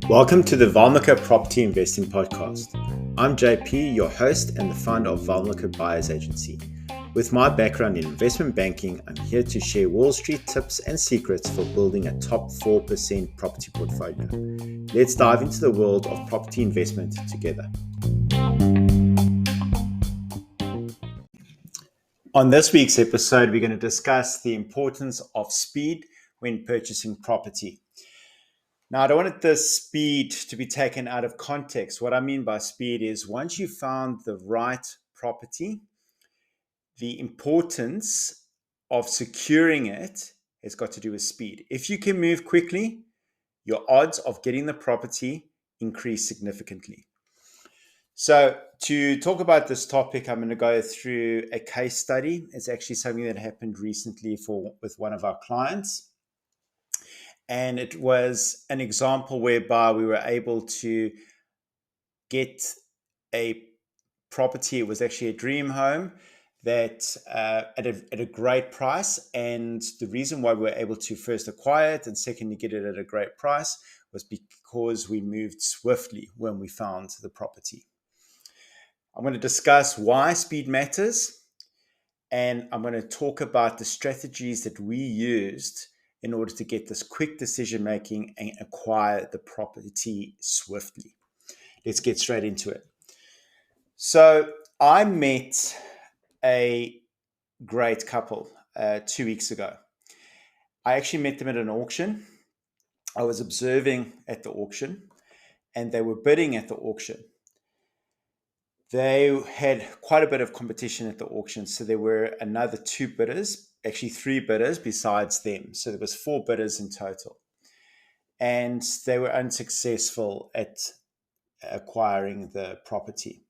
Welcome to the Valmika Property Investing Podcast. I'm JP, your host and the founder of Valmika Buyers Agency. With my background in investment banking, I'm here to share Wall Street tips and secrets for building a top 4% property portfolio. Let's dive into the world of property investment together. On this week's episode, we're going to discuss the importance of speed when purchasing property. Now, I don't want this speed to be taken out of context. What I mean by speed is once you've found the right property, the importance of securing it has got to do with speed. If you can move quickly, your odds of getting the property increase significantly. So to talk about this topic, I'm going to go through a case study. It's actually something that happened recently with one of our clients. And it was an example whereby we were able to get a property. It was actually a dream home that at a great price. And the reason why we were able to first acquire it and secondly get it at a great price was because we moved swiftly when we found the property. I'm going to discuss why speed matters, and I'm going to talk about the strategies that we used in order to get this quick decision making and acquire the property swiftly. Let's get straight into it. So I met a great couple 2 weeks ago. I actually met them at an auction. I was observing at the auction and they were bidding at the auction. They had quite a bit of competition at the auction. So there were another 2 bidders, actually 3 bidders besides them. So there was 4 bidders in total. And they were unsuccessful at acquiring the property.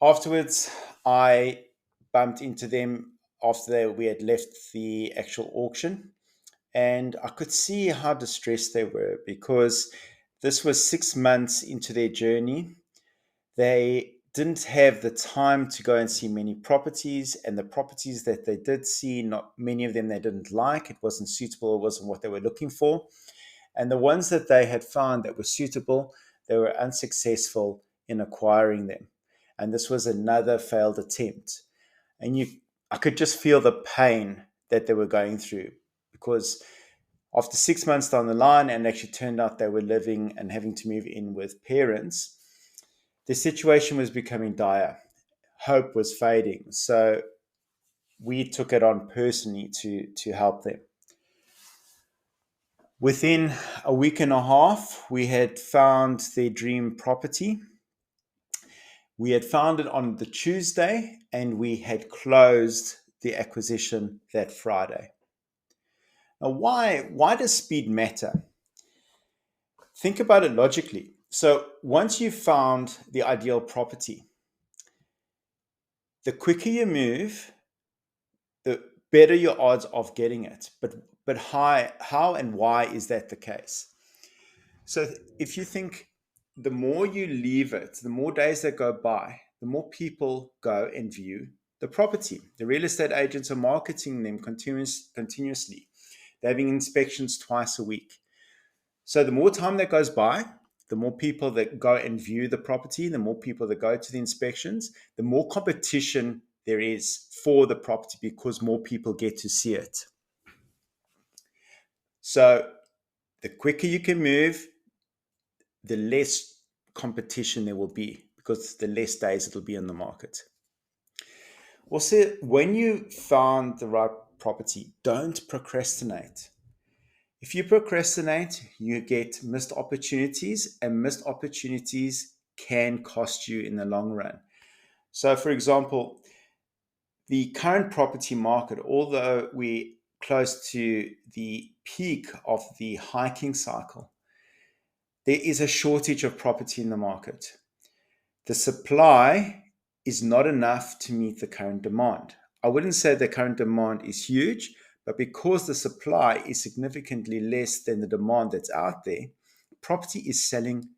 Afterwards, I bumped into them after we had left the actual auction. And I could see how distressed they were because this was 6 months into their journey. They didn't have the time to go and see many properties, and the properties that they did see, not many of them they didn't like. It wasn't suitable, it wasn't what they were looking for. And the ones that they had found that were suitable, they were unsuccessful in acquiring them. And this was another failed attempt. And I could just feel the pain that they were going through because after 6 months down the line, and actually turned out they were living and having to move in with parents, the situation was becoming dire. Hope was fading. So we took it on personally to help them. Within a week and a half, we had found their dream property. We had found it on the Tuesday and we had closed the acquisition that Friday. Now, why does speed matter? Think about it logically. So once you've found the ideal property, the quicker you move, the better your odds of getting it. But how and why is that the case? So if you think the more you leave it, the more days that go by, the more people go and view the property. The real estate agents are marketing them continuously. They're having inspections twice a week. So the more time that goes by, the more people that go and view the property, the more people that go to the inspections, the more competition there is for the property because more people get to see it. So the quicker you can move, the less competition there will be because the less days it'll be in the market. Also, when you found the right property, don't procrastinate. If you procrastinate, you get missed opportunities, and missed opportunities can cost you in the long run. So, for example, the current property market, although we're close to the peak of the hiking cycle, there is a shortage of property in the market. The supply is not enough to meet the current demand. I wouldn't say the current demand is huge, but because the supply is significantly less than the demand that's out there, property is selling,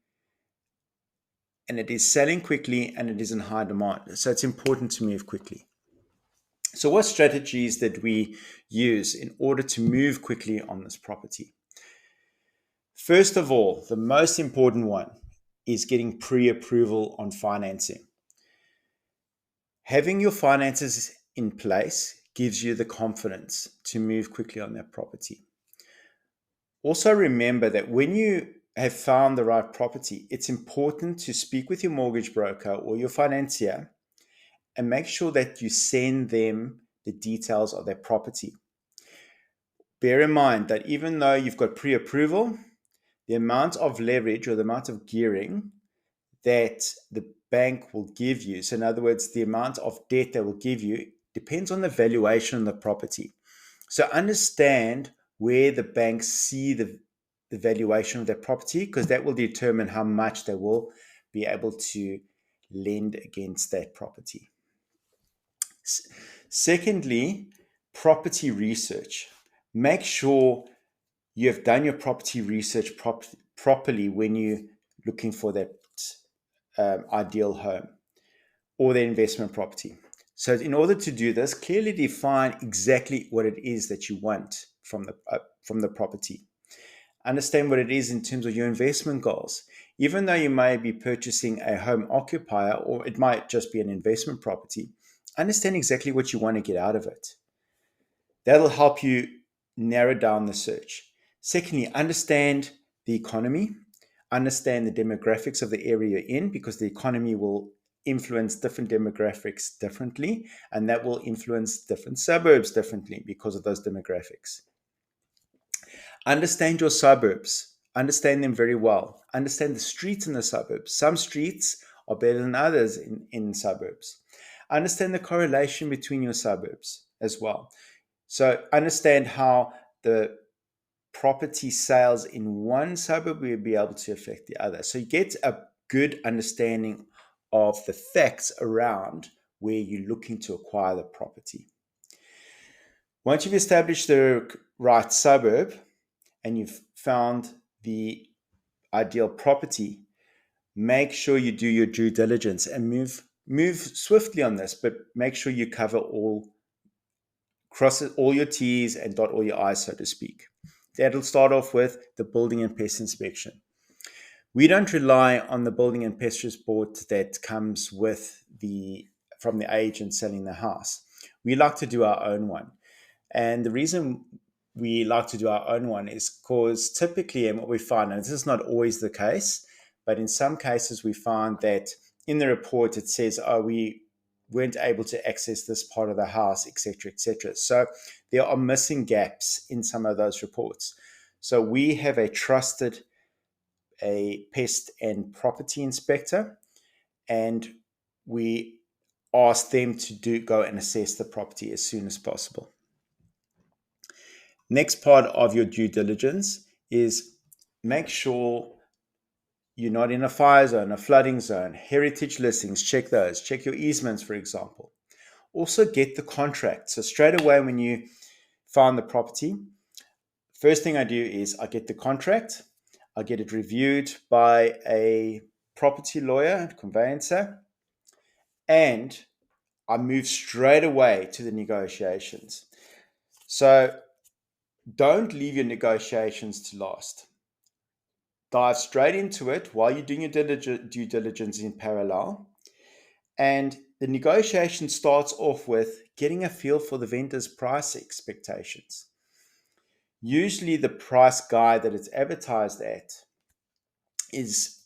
and it is selling quickly, and it is in high demand. So it's important to move quickly. So what strategies did we use in order to move quickly on this property? First of all, the most important one is getting pre-approval on financing. Having your finances in place gives you the confidence to move quickly on that property. Also remember that when you have found the right property, it's important to speak with your mortgage broker or your financier and make sure that you send them the details of their property. Bear in mind that even though you've got pre-approval, the amount of leverage or the amount of gearing that the bank will give you, so in other words, the amount of debt they will give you, depends on the valuation of the property. So understand where the banks see the valuation of their property, because that will determine how much they will be able to lend against that property. Secondly, property research. Make sure you have done your property research properly when you're looking for that ideal home or the investment property. So in order to do this, clearly define exactly what it is that you want from the property. Understand what it is in terms of your investment goals. Even though you may be purchasing a home occupier, or it might just be an investment property, understand exactly what you want to get out of it. That'll help you narrow down the search. Secondly, understand the economy, understand the demographics of the area you're in, because the economy will influence different demographics differently, and that will influence different suburbs differently because of those demographics. Understand your suburbs. Understand them very well. Understand the streets in the suburbs. Some streets are better than others in suburbs. Understand the correlation between your suburbs as well. So understand how the property sales in one suburb will be able to affect the other. So you get a good understanding of the facts around where you're looking to acquire the property. Once you've established the right suburb and you've found the ideal property, make sure you do your due diligence and move swiftly on this, but make sure you cross all your T's and dot all your I's, so to speak. That'll start off with the building and pest inspection. We don't rely on the building and pest report that comes from the agent selling the house. We like to do our own one. And the reason we like to do our own one is because typically, and what we find, and this is not always the case, but in some cases we find that in the report it says, oh, we weren't able to access this part of the house, etc., etc. So there are missing gaps in some of those reports. So we have a pest and property inspector, and we ask them to go and assess the property as soon as possible. Next part of your due diligence is make sure you're not in a fire zone, a flooding zone. Heritage listings, check those. Check your easements, for example. Also get the contract. So straight away when you find the property, first thing I do is I get the contract. I get it reviewed by a property lawyer, conveyancer, and I move straight away to the negotiations. So don't leave your negotiations to last. Dive straight into it while you're doing your due diligence in parallel. And the negotiation starts off with getting a feel for the vendor's price expectations. Usually the price guide that it's advertised at is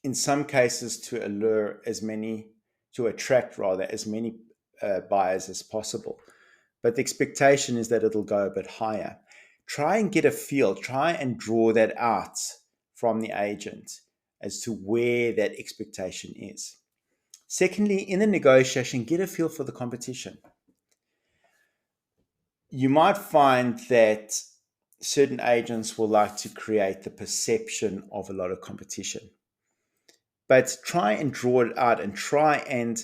in some cases to attract as many buyers as possible. But the expectation is that it'll go a bit higher. Try and get a feel, try and draw that out from the agent as to where that expectation is. Secondly, in the negotiation, get a feel for the competition. You might find that certain agents will like to create the perception of a lot of competition. But try and draw it out and try and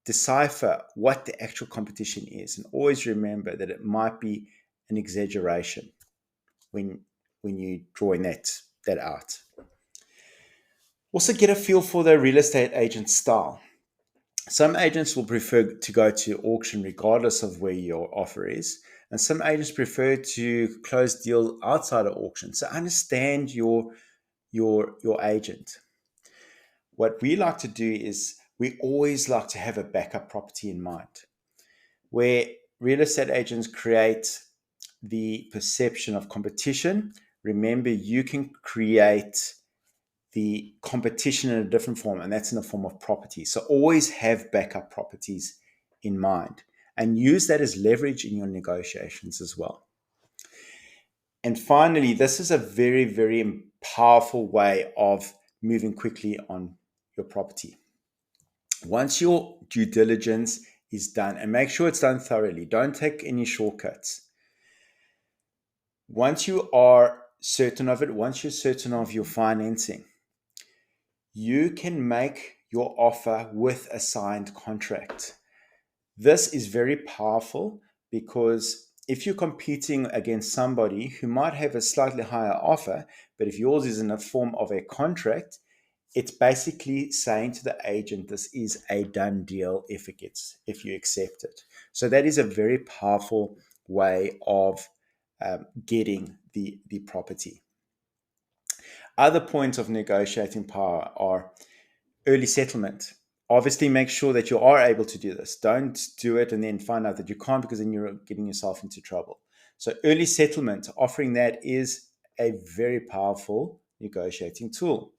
decipher what the actual competition is. And always remember that it might be an exaggeration when you're drawing that out. Also get a feel for the real estate agent style. Some agents will prefer to go to auction regardless of where your offer is, and some agents prefer to close deal outside of auction. So understand your agent. What we like to do is we always like to have a backup property in mind, where real estate agents create the perception of competition. Remember, you can create the competition in a different form, and that's in the form of property. So always have backup properties in mind and use that as leverage in your negotiations as well. And finally, this is a very, very powerful way of moving quickly on your property. Once your due diligence is done, and make sure it's done thoroughly, don't take any shortcuts. Once you are certain of it, once you're certain of your financing, you can make your offer with a signed contract. This is very powerful because if you're competing against somebody who might have a slightly higher offer, but if yours is in the form of a contract, it's basically saying to the agent, this is a done deal if you accept it. So that is a very powerful way of getting the property. Other points of negotiating power are early settlement. Obviously, make sure that you are able to do this. Don't do it and then find out that you can't, because then you're getting yourself into trouble. So early settlement, offering that is a very powerful negotiating tool.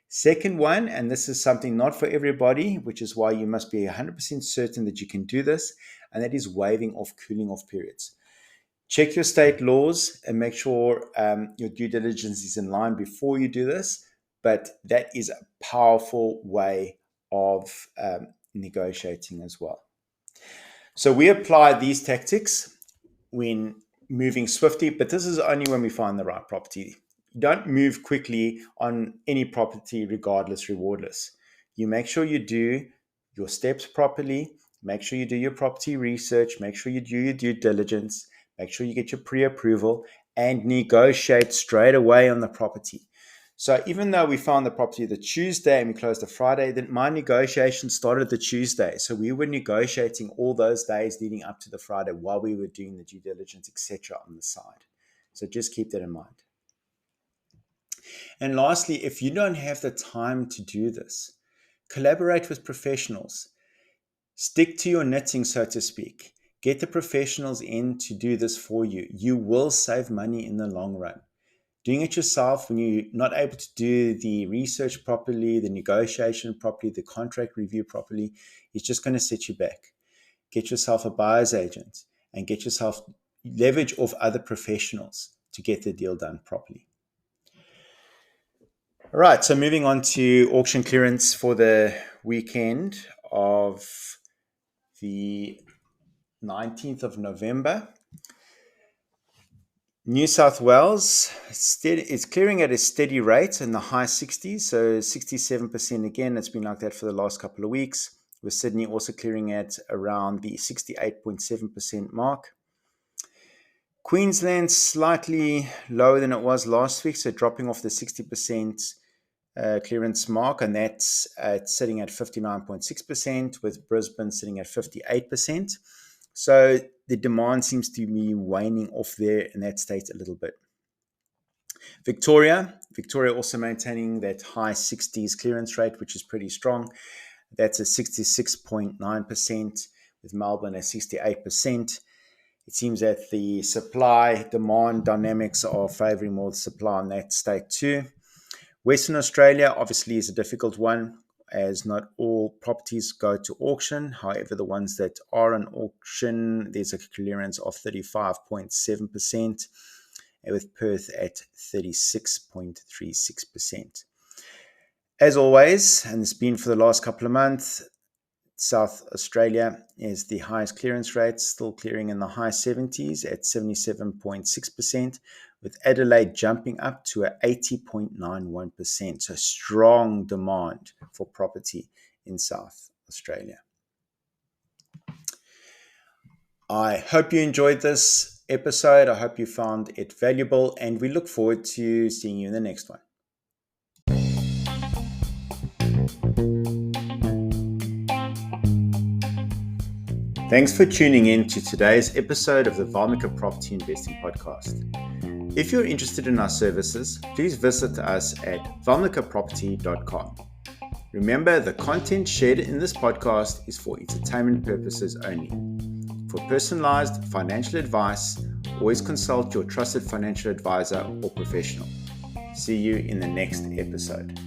Second one, and this is something not for everybody, which is why you must be 100% certain that you can do this, and that is waiving off cooling off periods. Check your state laws and make sure your due diligence is in line before you do this. But that is a powerful way of negotiating as well. So we apply these tactics when moving swiftly, but this is only when we find the right property. You don't move quickly on any property regardless, rewardless. You make sure you do your steps properly, make sure you do your property research, make sure you do your due diligence, make sure you get your pre-approval, and negotiate straight away on the property. So even though we found the property the Tuesday and we closed the Friday, then my negotiation started the Tuesday. So we were negotiating all those days leading up to the Friday while we were doing the due diligence, etc. on the side. So just keep that in mind. And lastly, if you don't have the time to do this, collaborate with professionals. Stick to your knitting, so to speak. Get the professionals in to do this for you. You will save money in the long run. Doing it yourself, when you're not able to do the research properly, the negotiation properly, the contract review properly, it's just going to set you back. Get yourself a buyer's agent and get yourself leverage off other professionals to get the deal done properly. All right, so moving on to auction clearance for the weekend of the 19th of November. New South Wales is clearing at a steady rate in the high 60s, so 67% again. It's been like that for the last couple of weeks, with Sydney also clearing at around the 68.7% mark. Queensland slightly lower than it was last week, so dropping off the 60% clearance mark, and that's sitting at 59.6%, with Brisbane sitting at 58%. So the demand seems to be waning off there in that state a little bit. Victoria also maintaining that high 60s clearance rate, which is pretty strong. That's at 66.9%, with Melbourne at 68%. It seems that the supply-demand dynamics are favouring more supply in that state too. Western Australia obviously is a difficult one, as not all properties go to auction. However, the ones that are on auction, there's a clearance of 35.7%, with Perth at 36.36%. As always, and it's been for the last couple of months, South Australia is the highest clearance rate, still clearing in the high 70s at 77.6%, with Adelaide jumping up to 80.91%. So strong demand for property in South Australia. I hope you enjoyed this episode. I hope you found it valuable, and we look forward to seeing you in the next one. Thanks for tuning in to today's episode of the Valmika Property Investing Podcast. If you're interested in our services, please visit us at valmikaproperty.com. Remember, the content shared in this podcast is for entertainment purposes only. For personalized financial advice, always consult your trusted financial advisor or professional. See you in the next episode.